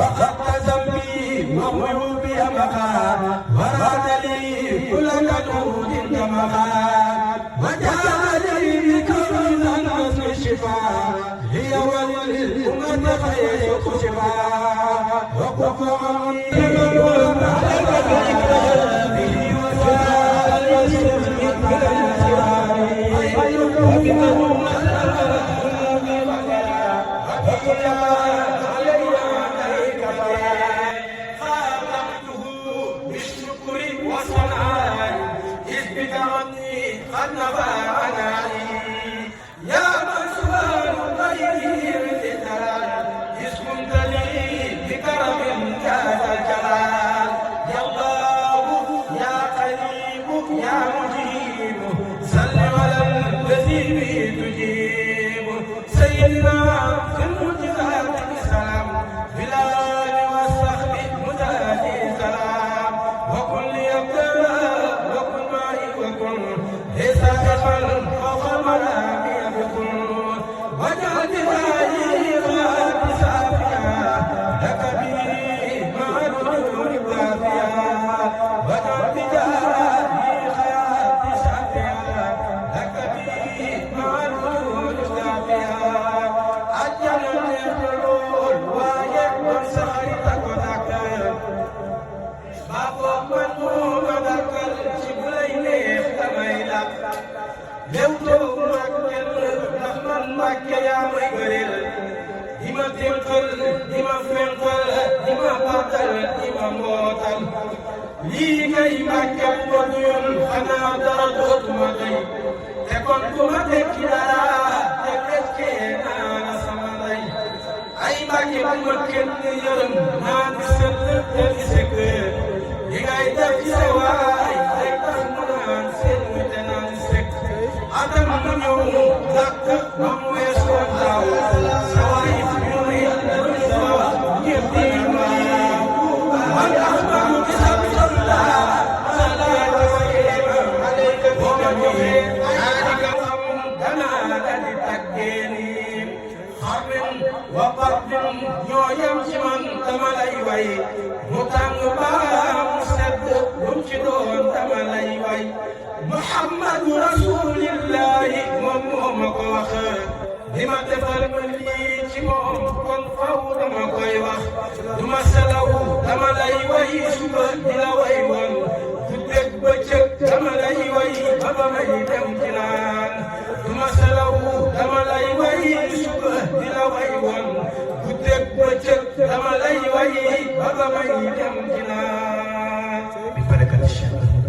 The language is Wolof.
وخط ذنبي وعيوبي مخات وراد لي كل كنود كمخات وجعلني بكرم النصر الشفاء هي وللأمة خير شفاء وقف عني lii kay Mbàkke bu ma doyoon xanaa dara dootuma doy te kon bu ma tekki dara te fekkee naa la sama lay ay Mbàkke bu ma kenn yërëm naa di sell te di sekk li ngay def ci sa waay rek tax mu naan seen te naa di sekk atam mu ñëw dàq ba mu weesoo daaw sa waay fi ñu ne yàlla du sa wax ñëpp di ñooyam ci man dama lay way mu tàng baa mu sedd lu ci doon dama lay way Muhammadu Rasulillahi moom moo ma ko wax di ma defal ma lii ci moom kon faw dama koy wax du ma selaw dama lay way suba di la way woon guddeeg bëccëg dama lay way ba ba may dem ci naan du ma selaw dama lay way suba di la way woon guddeeg bëccëg dama lay way ba ba may dem ci naan bi barakat Cheikh